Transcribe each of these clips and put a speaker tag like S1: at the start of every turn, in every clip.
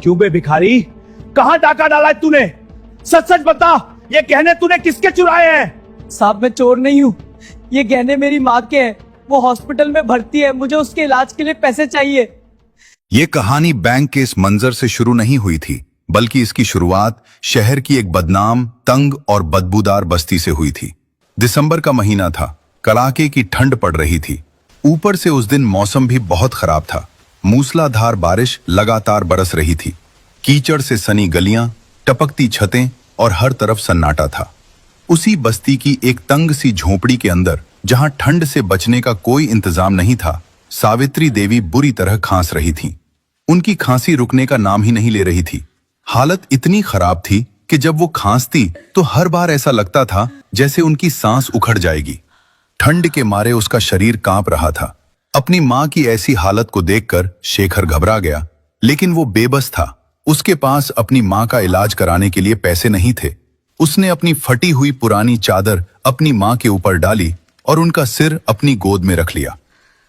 S1: क्यों बे भिखारी, कहां डाका डाला है तूने? सच सच बता, ये गहने तूने किसके चुराए हैं?
S2: साहब मैं चोर नहीं हूँ, ये गहने मेरी माँ के हैं। वो हॉस्पिटल में भर्ती है, मुझे उसके इलाज के लिए पैसे चाहिए।
S3: ये कहानी बैंक के इस मंजर से शुरू नहीं हुई थी, बल्कि इसकी शुरुआत शहर की एक बदनाम, तंग और बदबूदार बस्ती से हुई थी। दिसंबर का महीना था, कड़ाके की ठंड पड़ रही थी। ऊपर से उस दिन मौसम भी बहुत खराब था। मूसलाधार बारिश लगातार बरस रही थी। कीचड़ से सनी गलियां, टपकती छतें और हर तरफ सन्नाटा था। उसी बस्ती की एक तंग सी झोपड़ी के अंदर, जहां ठंड से बचने का कोई इंतजाम नहीं था, सावित्री देवी बुरी तरह खांस रही थीं। उनकी खांसी रुकने का नाम ही नहीं ले रही थी। हालत इतनी खराब थी कि जब वो खांसती तो हर बार ऐसा लगता था जैसे उनकी सांस उखड़ जाएगी। ठंड के मारे उसका शरीर कांप रहा था। अपनी मां की ऐसी हालत को देखकर शेखर घबरा गया, लेकिन वो बेबस था। उसके पास अपनी मां का इलाज कराने के लिए पैसे नहीं थे। उसने अपनी फटी हुई पुरानी चादर अपनी मां के ऊपर डाली और उनका सिर अपनी गोद में रख लिया।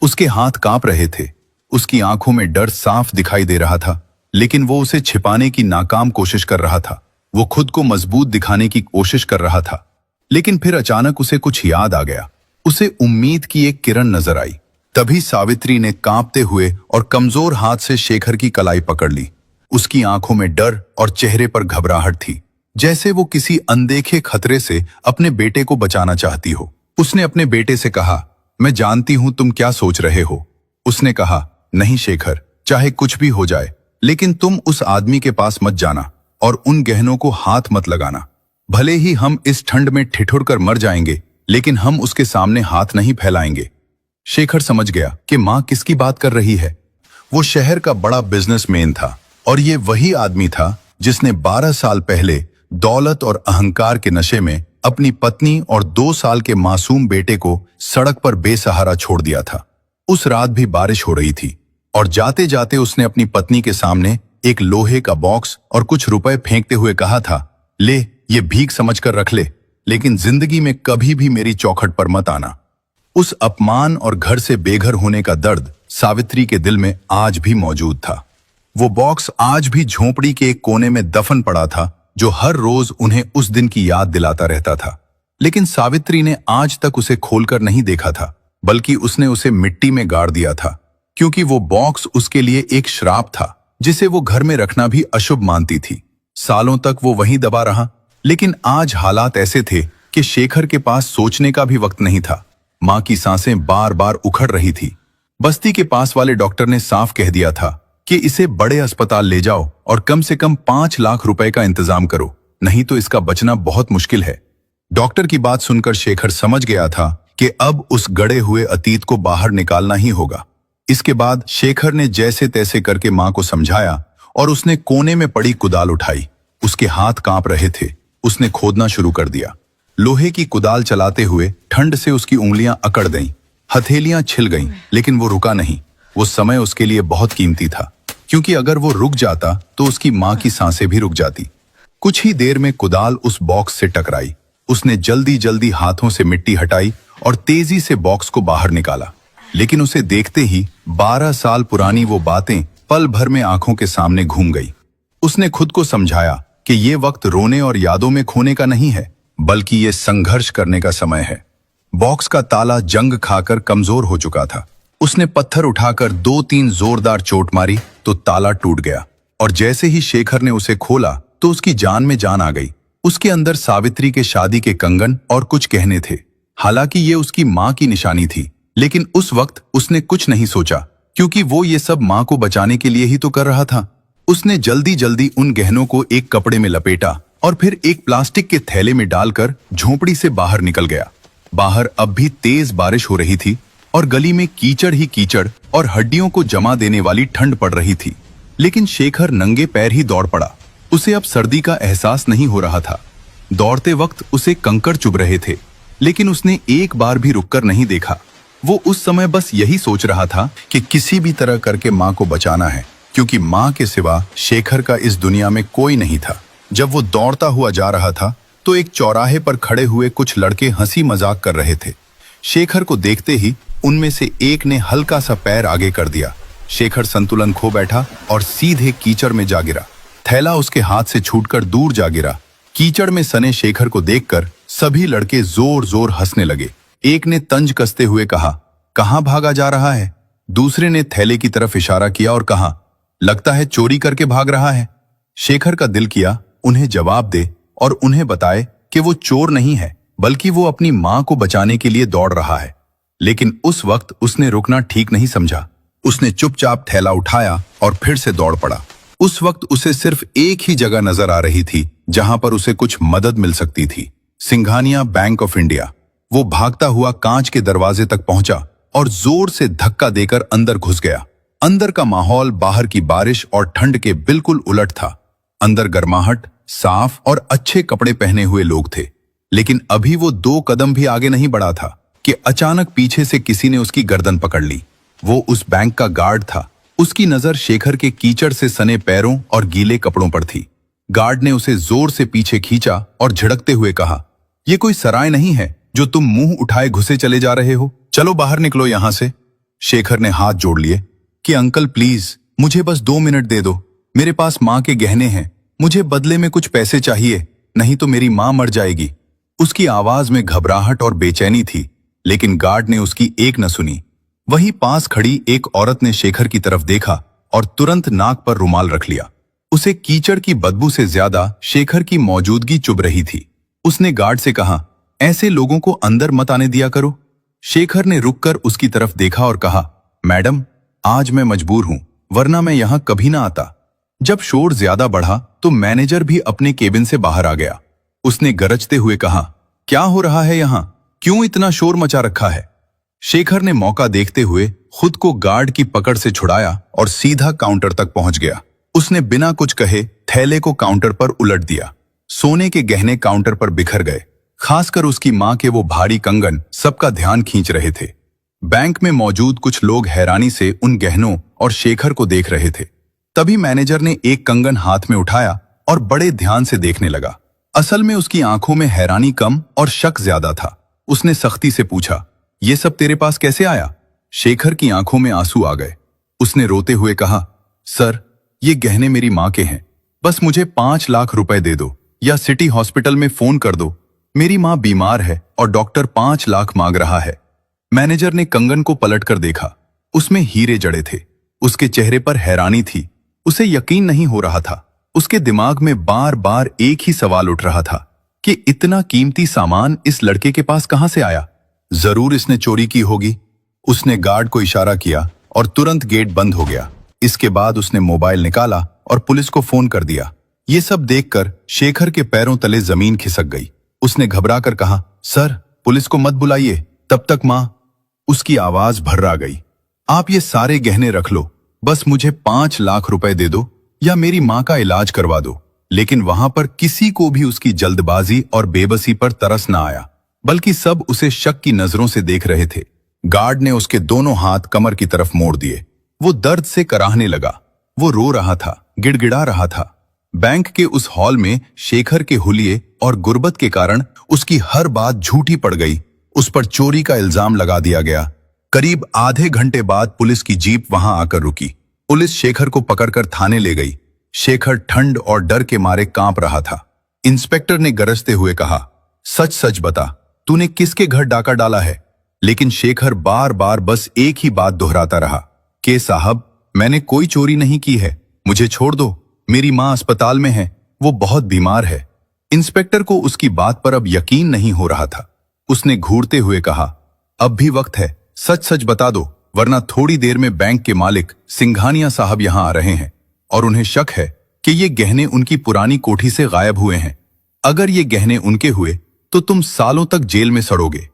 S3: उसके हाथ कांप रहे थे। उसकी आंखों में डर साफ दिखाई दे रहा था, लेकिन वो उसे छिपाने की नाकाम कोशिश कर रहा था। वो खुद को मजबूत दिखाने की कोशिश कर रहा था, लेकिन फिर अचानक उसे कुछ याद आ गया। उसे उम्मीद की एक किरण नजर आई। तभी सावित्री ने कांपते हुए और कमजोर हाथ से शेखर की कलाई पकड़ ली। उसकी आंखों में डर और चेहरे पर घबराहट थी, जैसे वो किसी अनदेखे खतरे से अपने बेटे को बचाना चाहती हो। उसने अपने बेटे से कहा, मैं जानती हूं तुम क्या सोच रहे हो। उसने कहा, नहीं शेखर, चाहे कुछ भी हो जाए, लेकिन तुम उस आदमी के पास मत जाना और उन गहनों को हाथ मत लगाना। भले ही हम इस ठंड में ठिठुर कर मर जाएंगे, लेकिन हम उसके सामने हाथ नहीं फैलाएंगे। शेखर समझ गया कि मां किसकी बात कर रही है। वो शहर का बड़ा बिजनेसमैन था और ये वही आदमी था जिसने 12 साल पहले दौलत और अहंकार के नशे में अपनी पत्नी और 2 साल के मासूम बेटे को सड़क पर बेसहारा छोड़ दिया था। उस रात भी बारिश हो रही थी और जाते जाते उसने अपनी पत्नी के सामने एक लोहे का बॉक्स और कुछ रुपए फेंकते हुए कहा था, ले ये भीख समझकर रख ले, लेकिन जिंदगी में कभी भी मेरी चौखट पर मत आना। उस अपमान और घर से बेघर होने का दर्द सावित्री के दिल में आज भी मौजूद था। वो बॉक्स आज भी झोपड़ी के एक कोने में दफन पड़ा था, जो हर रोज उन्हें उस दिन की याद दिलाता रहता था। लेकिन सावित्री ने आज तक उसे खोलकर नहीं देखा था, बल्कि उसने उसे मिट्टी में गाड़ दिया था, क्योंकि वो बॉक्स उसके लिए एक श्राप था, जिसे वो घर में रखना भी अशुभ मानती थी। सालों तक वो वहीं दबा रहा, लेकिन आज हालात ऐसे थे कि शेखर के पास सोचने का भी वक्त नहीं था। मां की सांसें बार बार उखड़ रही थी। बस्ती के पास वाले डॉक्टर ने साफ कह दिया था कि इसे बड़े अस्पताल ले जाओ और कम से कम 5 लाख रुपए का इंतजाम करो, नहीं तो इसका बचना बहुत मुश्किल है। डॉक्टर की बात सुनकर शेखर समझ गया था कि अब उस गड़े हुए अतीत को बाहर निकालना ही होगा। इसके बाद शेखर ने जैसे तैसे करके मां को समझाया और उसने कोने में पड़ी कुदाल उठाई। उसके हाथ कांप रहे थे। उसने खोदना शुरू कर दिया। लोहे की कुदाल चलाते हुए ठंड से उसकी उंगलियां अकड़ गईं, हथेलियां छिल गईं, लेकिन वो रुका नहीं। वो समय उसके लिए बहुत कीमती था, क्योंकि अगर वो रुक जाता तो उसकी मां की सांसें भी रुक जाती। कुछ ही देर में कुदाल उस बॉक्स से टकराई। उसने जल्दी जल्दी हाथों से मिट्टी हटाई और तेजी से बॉक्स को बाहर निकाला, लेकिन उसे देखते ही 12 साल पुरानी वो बातें पल भर में आंखों के सामने घूम गई। उसने खुद को समझाया कि ये वक्त रोने और यादों में खोने का नहीं है, बल्कि ये संघर्ष करने का समय है। बॉक्स का ताला जंग खाकर कमजोर हो चुका था। उसने पत्थर उठाकर 2-3 जोरदार चोट मारी तो ताला टूट गया, और जैसे ही शेखर ने उसे खोला तो उसकी जान में जान आ गई। उसके अंदर सावित्री के शादी के कंगन और कुछ गहने थे। हालांकि ये उसकी मां की निशानी थी, लेकिन उस वक्त उसने कुछ नहीं सोचा, क्योंकि वो ये सब मां को बचाने के लिए ही तो कर रहा था। उसने जल्दी जल्दी उन गहनों को एक कपड़े में लपेटा और फिर एक प्लास्टिक के थैले में डालकर झोपड़ी से बाहर निकल गया। बाहर अब भी तेज बारिश हो रही थी और गली में कीचड़ ही कीचड़ और हड्डियों को जमा देने वाली ठंड पड़ रही थी। लेकिन शेखर नंगे पैर ही दौड़ पड़ा। उसे अब सर्दी का एहसास नहीं हो रहा था। दौड़ते वक्त उसे कंकड़ चुभ रहे थे, लेकिन उसने एक बार भी रुककर नहीं देखा। वो उस समय बस यही सोच रहा था कि किसी भी तरह करके मां को बचाना है, क्योंकि मां के सिवा शेखर का इस दुनिया में कोई नहीं था। जब वो दौड़ता हुआ जा रहा था तो एक चौराहे पर खड़े हुए कुछ लड़के हंसी मजाक कर रहे थे। शेखर को देखते ही उनमें से एक ने हल्का सा पैर आगे कर दिया। शेखर संतुलन खो बैठा और सीधे कीचड़ में जा गिरा। थैला उसके हाथ से छूटकर दूर जा गिरा। कीचड़ में सने शेखर को देखकर सभी लड़के जोर जोर हंसने लगे। एक ने तंज कसते हुए कहा, कहां भागा जा रहा है? दूसरे ने थैले की तरफ इशारा किया और कहा, लगता है चोरी करके भाग रहा है। शेखर का दिल किया उन्हें जवाब दे और उन्हें बताए कि वो चोर नहीं है, बल्कि वो अपनी मां को बचाने के लिए दौड़ रहा है। लेकिन उस वक्त उसने रुकना ठीक नहीं समझा। उसने चुपचाप थैला उठाया और फिर से दौड़ पड़ा। उस वक्त उसे सिर्फ एक ही जगह नजर आ रही थी जहां पर उसे कुछ मदद मिल सकती थी, सिंघानिया बैंक ऑफ इंडिया। वो भागता हुआ कांच के दरवाजे तक पहुंचा और जोर से धक्का देकर अंदर घुस गया। अंदर का माहौल बाहर की बारिश और ठंड के बिल्कुल उलट था। अंदर गर्माहट, साफ और अच्छे कपड़े पहने हुए लोग थे। लेकिन अभी वो 2 कदम भी आगे नहीं बढ़ा था कि अचानक पीछे से किसी ने उसकी गर्दन पकड़ ली। वो उस बैंक का गार्ड था। उसकी नजर शेखर के कीचड़ से सने पैरों और गीले कपड़ों पर थी। गार्ड ने उसे जोर से पीछे खींचा और झड़कते हुए कहा, यह कोई सराय नहीं है जो तुम मुंह उठाए घुसे चले जा रहे हो। चलो बाहर निकलो यहां से। शेखर ने हाथ जोड़ लिए कि अंकल प्लीज मुझे बस 2 मिनट दे दो। मेरे पास मां के गहने हैं, मुझे बदले में कुछ पैसे चाहिए, नहीं तो मेरी मां मर जाएगी। उसकी आवाज में घबराहट और बेचैनी थी, लेकिन गार्ड ने उसकी एक न सुनी। वहीं पास खड़ी एक औरत ने शेखर की तरफ देखा और तुरंत नाक पर रुमाल रख लिया। उसे कीचड़ की बदबू से ज्यादा शेखर की मौजूदगी चुभ रही थी। उसने गार्ड से कहा, ऐसे लोगों को अंदर मत आने दिया करो। शेखर ने रुककर उसकी तरफ देखा और कहा, मैडम आज मैं मजबूर हूं, वरना मैं यहां कभी ना आता। जब शोर ज्यादा बढ़ा तो मैनेजर भी अपने केबिन से बाहर आ गया। उसने गरजते हुए कहा, क्या हो रहा है यहां? क्यों इतना शोर मचा रखा है? शेखर ने मौका देखते हुए खुद को गार्ड की पकड़ से छुड़ाया और सीधा काउंटर तक पहुंच गया। उसने बिना कुछ कहे थैले को काउंटर पर उलट दिया। सोने के गहने काउंटर पर बिखर गए। खासकर उसकी मां के वो भारी कंगन सबका ध्यान खींच रहे थे। बैंक में मौजूद कुछ लोग हैरानी से उन गहनों और शेखर को देख रहे थे। तभी मैनेजर ने एक कंगन हाथ में उठाया और बड़े ध्यान से देखने लगा। असल में उसकी आंखों में हैरानी कम और शक ज्यादा था। उसने सख्ती से पूछा, ये सब तेरे पास कैसे आया? शेखर की आंखों में आंसू आ गए। उसने रोते हुए कहा, सर ये गहने मेरी मां के हैं, बस मुझे 5 लाख रुपए दे दो या सिटी हॉस्पिटल में फोन कर दो। मेरी मां बीमार है और डॉक्टर 5 लाख मांग रहा है। मैनेजर ने कंगन को पलटकर देखा। उसमें हीरे जड़े थे। उसके चेहरे पर हैरानी थी। उसे यकीन नहीं हो रहा था। उसके दिमाग में बार बार एक ही सवाल उठ रहा था कि इतना कीमती सामान इस लड़के के पास कहां से आया? जरूर इसने चोरी की होगी। उसने गार्ड को इशारा किया और तुरंत गेट बंद हो गया। इसके बाद उसने मोबाइल निकाला और पुलिस को फोन कर दिया। ये सब देखकर शेखर के पैरों तले जमीन खिसक गई। उसने घबराकर कहा, सर पुलिस को मत बुलाइए, तब तक मां। उसकी आवाज भर्रा गई। आप ये सारे गहने रख लो, बस मुझे 5 लाख रुपए दे दो या मेरी मां का इलाज करवा दो। लेकिन वहां पर किसी को भी उसकी जल्दबाजी और बेबसी पर तरस न आया, बल्कि सब उसे शक की नजरों से देख रहे थे। गार्ड ने उसके दोनों हाथ कमर की तरफ मोड़ दिए। वो दर्द से कराहने लगा। वो रो रहा था, गिड़गिड़ा रहा था। बैंक के उस हॉल में शेखर के हुलिये और गुर्बत के कारण उसकी हर बात झूठी पड़ गई। उस पर चोरी का इल्जाम लगा दिया गया। करीब आधे घंटे बाद पुलिस की जीप वहां आकर रुकी। पुलिस शेखर को पकड़कर थाने ले गई। शेखर ठंड और डर के मारे कांप रहा था। इंस्पेक्टर ने गरजते हुए कहा, सच सच बता, तूने किसके घर डाका डाला है? लेकिन शेखर बार बार बस एक ही बात दोहराता रहा कि साहब मैंने कोई चोरी नहीं की है, मुझे छोड़ दो, मेरी मां अस्पताल में है, वो बहुत बीमार है। इंस्पेक्टर को उसकी बात पर अब यकीन नहीं हो रहा था। उसने घूरते हुए कहा, अब भी वक्त है, सच सच बता दो, वरना थोड़ी देर में बैंक के मालिक सिंघानिया साहब यहां आ रहे हैं और उन्हें शक है कि ये गहने उनकी पुरानी कोठी से गायब हुए हैं। अगर ये गहने उनके हुए तो तुम सालों तक जेल में सड़ोगे।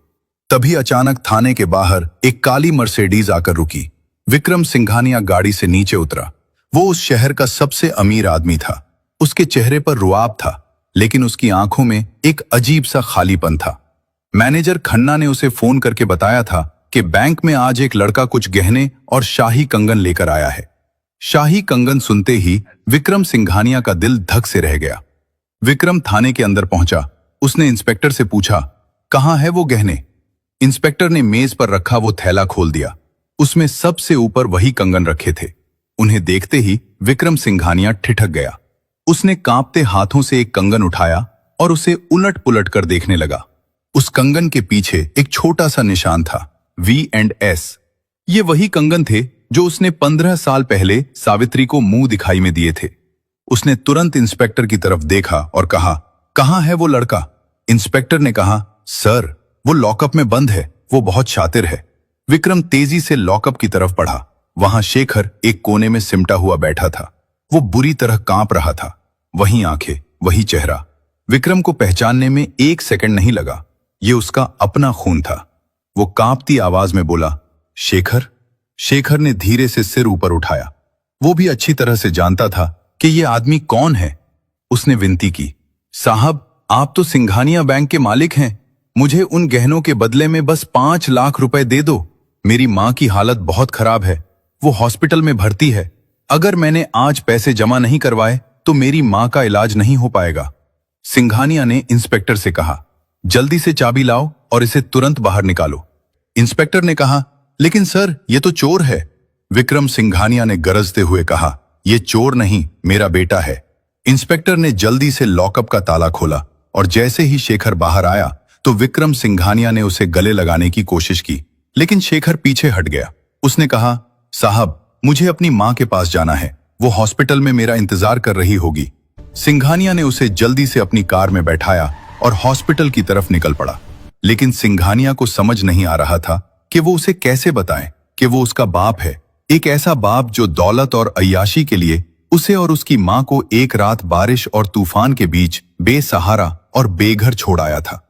S3: तभी अचानक थाने के बाहर एक काली मर्सिडीज आकर रुकी। विक्रम सिंघानिया गाड़ी से नीचे उतरा। वो उस शहर का सबसे अमीर आदमी था। उसके चेहरे पर रुआब था, लेकिन उसकी आंखों में एक अजीब सा खालीपन था। मैनेजर खन्ना ने उसे फोन करके बताया था कि बैंक में आज एक लड़का कुछ गहने और शाही कंगन लेकर आया है। शाही कंगन सुनते ही विक्रम सिंघानिया का दिल धक से रह गया। विक्रम थाने के अंदर पहुंचा। उसने इंस्पेक्टर से पूछा, कहां है वो गहने? इंस्पेक्टर ने मेज पर रखा वो थैला खोल दिया। उसमें सबसे ऊपर वही कंगन रखे थे। उन्हें देखते ही विक्रम सिंघानिया ठिठक गया। उसने कांपते हाथों से एक कंगन उठाया और उसे उलट पुलट कर देखने लगा। उस कंगन के पीछे एक छोटा सा निशान था, V&S। ये वही कंगन थे जो उसने 15 साल पहले सावित्री को मुंह दिखाई में दिए थे। उसने तुरंत इंस्पेक्टर की तरफ देखा और कहा, कहाँ है वो लड़का? इंस्पेक्टर ने कहा, सर वो लॉकअप में बंद है, वो बहुत शातिर है। विक्रम तेजी से लॉकअप की तरफ बढ़ा। वहां शेखर एक कोने में सिमटा हुआ बैठा था। वो बुरी तरह कांप रहा था। वही आंखें, वही चेहरा। विक्रम को पहचानने में 1 सेकंड नहीं लगा। ये उसका अपना खून था। वो कांपती आवाज में बोला, शेखर। शेखर ने धीरे से सिर ऊपर उठाया। वो भी अच्छी तरह से जानता था कि ये आदमी कौन है। उसने विनती की, साहब आप तो सिंघानिया बैंक के मालिक हैं। मुझे उन गहनों के बदले में बस 5 लाख रुपए दे दो। मेरी मां की हालत बहुत खराब है, वो हॉस्पिटल में भर्ती है। अगर मैंने आज पैसे जमा नहीं करवाए तो मेरी मां का इलाज नहीं हो पाएगा। सिंघानिया ने इंस्पेक्टर से कहा, जल्दी से चाबी लाओ और इसे तुरंत बाहर निकालो। इंस्पेक्टर ने कहा, लेकिन सर ये तो चोर है। विक्रम सिंघानिया ने गरजते हुए कहा, ये चोर नहीं, मेरा बेटा है। इंस्पेक्टर ने जल्दी से लॉकअप का ताला खोला और जैसे ही शेखर बाहर आया तो विक्रम सिंघानिया ने उसे गले लगाने की कोशिश की, लेकिन शेखर पीछे हट गया। उसने कहा, साहब मुझे अपनी मां के पास जाना है, वो हॉस्पिटल में मेरा इंतजार कर रही होगी। सिंघानिया ने उसे जल्दी से अपनी कार में बैठाया और हॉस्पिटल की तरफ निकल पड़ा। लेकिन सिंघानिया को समझ नहीं आ रहा था कि वो उसे कैसे बताएं कि वो उसका बाप है। एक ऐसा बाप जो दौलत और अय्याशी के लिए उसे और उसकी मां को एक रात बारिश और तूफान के बीच बेसहारा और बेघर छोड़ आया था।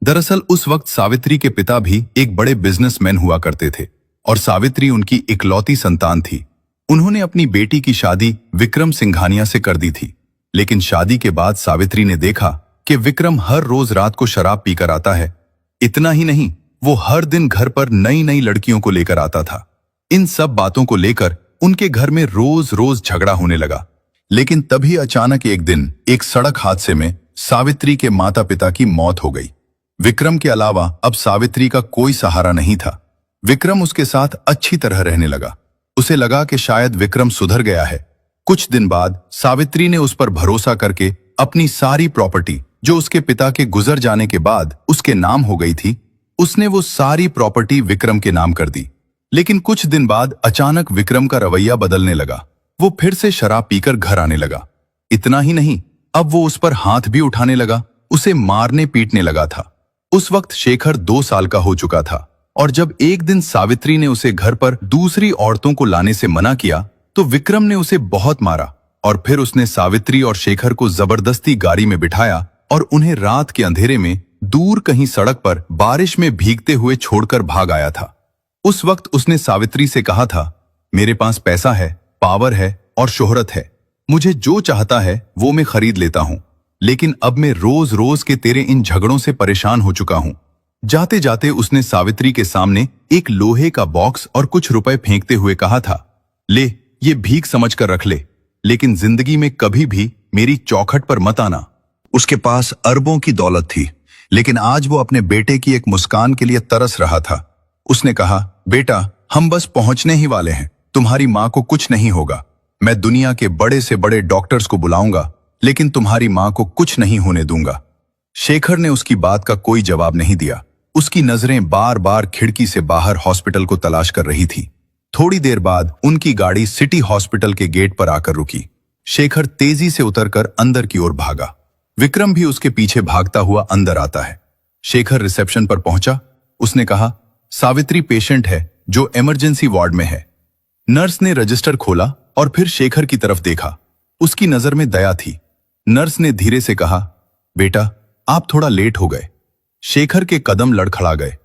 S3: दरअसल उस वक्त सावित्री के पिता भी एक बड़े बिजनेसमैन हुआ करते थे और सावित्री उनकी इकलौती संतान थी। उन्होंने अपनी बेटी की शादी विक्रम सिंघानिया से कर दी थी। लेकिन शादी के बाद सावित्री ने देखा कि विक्रम हर रोज रात को शराब पीकर आता है। इतना ही नहीं, वो हर दिन घर पर नई नई लड़कियों को लेकर आता था। इन सब बातों को लेकर उनके घर में रोज रोज झगड़ा होने लगा। लेकिन तभी अचानक एक दिन एक सड़क हादसे में सावित्री के माता पिता की मौत हो गई। विक्रम के अलावा अब सावित्री का कोई सहारा नहीं था। विक्रम उसके साथ अच्छी तरह रहने लगा। उसे लगा कि शायद विक्रम सुधर गया है। कुछ दिन बाद सावित्री ने उस पर भरोसा करके अपनी सारी प्रॉपर्टी जो उसके पिता के गुजर जाने के बाद उसके नाम हो गई थी, उसने वो सारी प्रॉपर्टी विक्रम के नाम कर दी। लेकिन कुछ दिन बाद अचानक विक्रम का रवैया बदलने लगा। वो फिर से शराब पीकर घर आने लगा। इतना ही नहीं, अब वो उस पर हाथ भी उठाने लगा, उसे मारने पीटने लगा था। उस वक्त शेखर 2 साल का हो चुका था और जब एक दिन सावित्री ने उसे घर पर दूसरी औरतों को लाने से मना किया तो विक्रम ने उसे बहुत मारा और फिर उसने सावित्री और शेखर को जबरदस्ती गाड़ी में बिठाया और उन्हें रात के अंधेरे में दूर कहीं सड़क पर बारिश में भीगते हुए छोड़कर भाग आया था। उस वक्त उसने सावित्री से कहा था, मेरे पास पैसा है, पावर है और शोहरत है, मुझे जो चाहता है वो मैं खरीद लेता हूं, लेकिन अब मैं रोज रोज के तेरे इन झगड़ों से परेशान हो चुका हूं। जाते जाते उसने सावित्री के सामने एक लोहे का बॉक्स और कुछ रुपए फेंकते हुए कहा था, ले ये भीख समझकर रख ले, लेकिन जिंदगी में कभी भी मेरी चौखट पर मत आना। उसके पास अरबों की दौलत थी, लेकिन आज वो अपने बेटे की एक मुस्कान के लिए तरस रहा था। उसने कहा, बेटा हम बस पहुंचने ही वाले हैं, तुम्हारी मां को कुछ नहीं होगा। मैं दुनिया के बड़े से बड़े डॉक्टर्स को बुलाऊंगा, लेकिन तुम्हारी मां को कुछ नहीं होने दूंगा। शेखर ने उसकी बात का कोई जवाब नहीं दिया। उसकी नजरें बार बार खिड़की से बाहर हॉस्पिटल को तलाश कर रही थी। थोड़ी देर बाद उनकी गाड़ी सिटी हॉस्पिटल के गेट पर आकर रुकी। शेखर तेजी से उतरकर अंदर की ओर भागा। विक्रम भी उसके पीछे भागता हुआ अंदर आता है। शेखर रिसेप्शन पर पहुंचा। उसने कहा, सावित्री पेशेंट है जो इमरजेंसी वार्ड में है। नर्स ने रजिस्टर खोला और फिर शेखर की तरफ देखा। उसकी नजर में दया थी। नर्स ने धीरे से कहा, बेटा आप थोड़ा लेट हो गए। शेखर के कदम लड़खड़ा गए।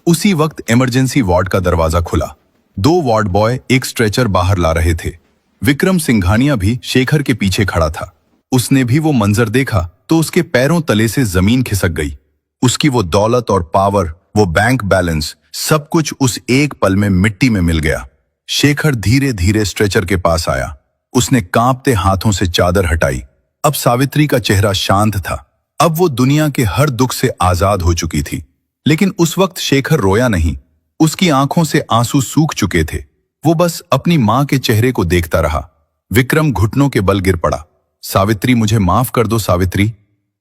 S3: उसी वक्त इमरजेंसी वार्ड का दरवाजा खुला। 2 वार्ड बॉय एक स्ट्रेचर बाहर ला रहे थे। विक्रम सिंघानिया भी शेखर के पीछे खड़ा था। उसने भी वो मंजर देखा तो उसके पैरों तले से जमीन खिसक गई। उसकी वो दौलत और पावर, वो बैंक बैलेंस, सब कुछ उस एक पल में मिट्टी में मिल गया। शेखर धीरे धीरे स्ट्रेचर के पास आया। उसने कांपते हाथों से चादर हटाई। अब सावित्री का चेहरा शांत था। अब वो दुनिया के हर दुख से आजाद हो चुकी थी। लेकिन उस वक्त शेखर रोया नहीं। उसकी आंखों से आंसू सूख चुके थे। वो बस अपनी मां के चेहरे को देखता रहा। विक्रम घुटनों के बल गिर पड़ा। सावित्री, मुझे माफ कर दो सावित्री।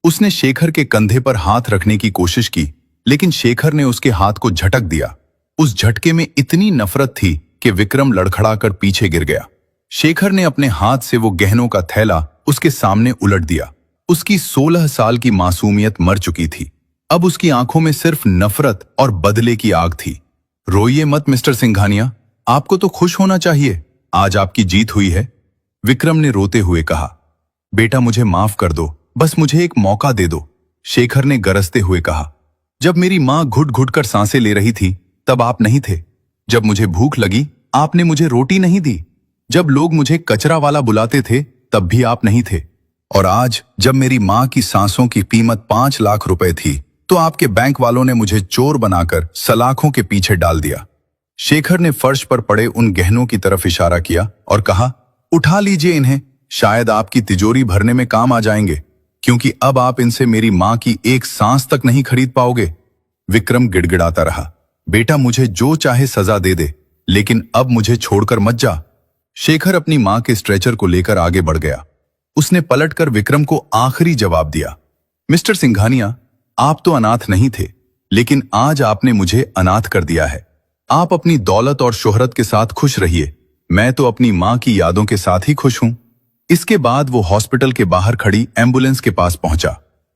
S3: उसने शेखर के कंधे पर हाथ रखने की कोशिश की, लेकिन शेखर ने उसके हाथ को झटक दिया। उस झटके में इतनी नफरत थी कि विक्रम लड़खड़ाकर पीछे गिर गया। शेखर ने अपने हाथ से वो गहनों का थैला उसके सामने उलट दिया। उसकी 16 साल की मासूमियत मर चुकी थी। अब उसकी आंखों में सिर्फ नफरत और बदले की आग थी। रोइए मत मिस्टर सिंघानिया, आपको तो खुश होना चाहिए, आज आपकी जीत हुई है। विक्रम ने रोते हुए कहा। बेटा, मुझे माफ कर दो, बस मुझे एक मौका दे दो, शेखर ने गरजते हुए कहा। जब मेरी मां घुट घुट कर सांसें ले रही थी तब आप नहीं थे। जब मुझे भूख लगी आपने मुझे रोटी नहीं दी। जब लोग मुझे कचरा वाला बुलाते थे तब भी आप नहीं थे। और आज जब मेरी मां की सांसों की कीमत 5 लाख रुपए थी तो आपके बैंक वालों ने मुझे चोर बनाकर सलाखों के पीछे डाल दिया। शेखर ने फर्श पर पड़े उन गहनों की तरफ इशारा किया और कहा, उठा लीजिए इन्हें, शायद आपकी तिजोरी भरने में काम आ जाएंगे, क्योंकि अब आप इनसे मेरी मां की एक सांस तक नहीं खरीद पाओगे। विक्रम गिड़गिड़ाता रहा। बेटा, मुझे जो चाहे सजा दे दे, लेकिन अब मुझे छोड़कर मत जा। शेखर अपनी मां के स्ट्रेचर को लेकर आगे बढ़ गया। उसने पलटकर विक्रम को आखिरी जवाब दिया। मिस्टर सिंघानिया, आप तो अनाथ नहीं थे, लेकिन आज आपने मुझे अनाथ कर दिया है। आप अपनी दौलत और शोहरत के साथ खुश रहिए, मैं तो अपनी मां की यादों के साथ ही खुश हूं। इसके बाद वो हॉस्पिटल के बाहर खड़ी एम्बुलेंस के पास पहुंचा।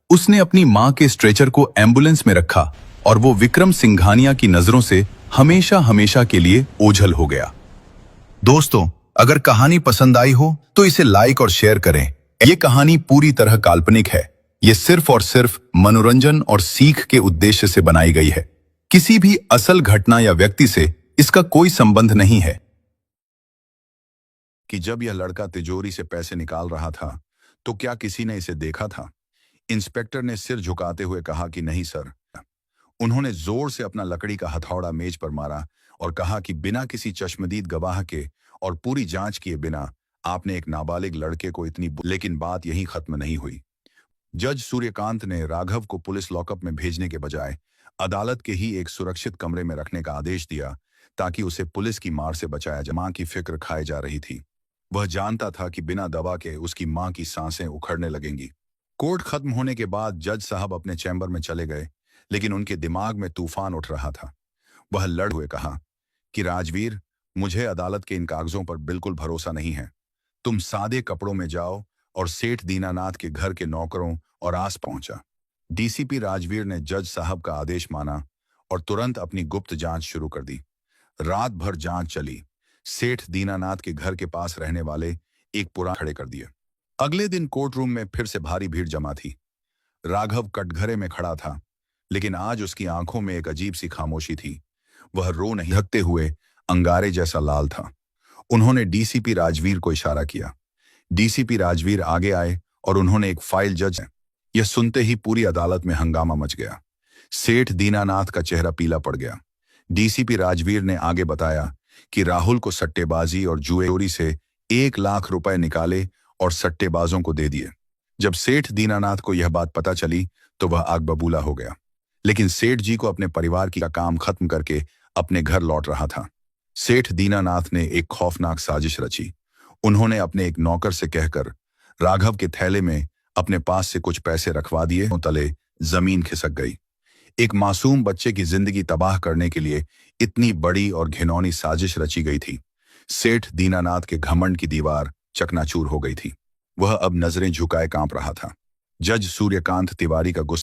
S3: उसने अपनी मां के स्ट्रेचर को एम्बुलेंस में रखा और वो विक्रम सिंघानिया की नजरों से हमेशा हमेशा के लिए ओझल हो गया। दोस्तों, अगर कहानी पसंद आई हो तो इसे लाइक और शेयर करें। ये कहानी पूरी तरह काल्पनिक है। ये सिर्फ और सिर्फ मनोरंजन और सीख के उद्देश्य से बनाई गई है। किसी भी असल घटना या व्यक्ति से इसका कोई संबंध नहीं है। कि जब यह लड़का तिजोरी से पैसे निकाल रहा था तो क्या किसी ने इसे देखा था? इंस्पेक्टर ने सिर झुकाते हुए कहा कि नहीं सर। उन्होंने जोर से अपना लकड़ी का हथौड़ा मेज पर मारा और कहा कि बिना किसी चश्मदीद गवाह के और पूरी जांच किए बिना आपने एक नाबालिग लड़के को लेकिन बात यहीं खत्म नहीं हुई। जज सूर्यकांत ने राघव को पुलिस लॉकअप में भेजने के बजाय अदालत के ही एक सुरक्षित कमरे में रखने का आदेश दिया, ताकि उसे पुलिस की मार से बचाया जाए। मां की फिक्र खाए जा रही थी। वह जानता था कि बिना दवा के उसकी मां की सांसें उखड़ने लगेंगी। कोर्ट खत्म होने के बाद जज साहब अपने चैम्बर में चले गए, लेकिन उनके दिमाग में तूफान उठ रहा था। वह लड़ हुए कहा कि राजवीर, मुझे अदालत के इन कागजों पर बिल्कुल भरोसा नहीं है। तुम सादे कपड़ों में जाओ और सेठ दीनानाथ के घर के नौकरों और आस पहुंचा। डीसीपी राजवीर ने जज साहब का आदेश माना और तुरंत अपनी गुप्त जांच शुरू कर दी। रात भर जांच चली। सेठ दीनानाथ के घर के पास रहने वाले एक पुराना खड़े कर दिए। अगले दिन कोर्ट रूम में फिर से भारी भीड़ जमा थी। राघव कटघरे में खड़ा था, लेकिन आज उसकी आंखों में एक अजीब सी खामोशी थी। वह रो नहीं, धकते हुए अंगारे जैसा लाल था। उन्होंने डीसीपी राजवीर को इशारा किया। डीसीपी राजवीर आगे आए और उन्होंने एक फाइल जज। यह सुनते ही पूरी अदालत में हंगामा मच गया। सेठ दीनानाथ का चेहरा पीला पड़ गया। डीसीपी राजवीर ने आगे बताया कि राहुल को सट्टेबाजी और जुएचोरी से 1 लाख रुपए निकाले और सट्टेबाजों को दे दिए। जब सेठ दीनानाथ को यह बात पता चली तो वह आग बबूला हो गया। लेकिन सेठ जी को अपने परिवार का काम खत्म करके अपने घर लौट रहा था। सेठ दीनानाथ ने एक खौफनाक साजिश रची। उन्होंने अपने एक नौकर से कहकर राघव के थैले में अपने पास से कुछ पैसे रखवा दिए। तले जमीन खिसक गई। एक मासूम बच्चे की जिंदगी तबाह करने के लिए इतनी बड़ी और घिनौनी साजिश रची गई थी। सेठ दीनानाथ के घमंड की दीवार चकनाचूर हो गई थी। वह अब नजरें झुकाए कांप रहा था। जज सूर्यकांत तिवारी का गुस्सा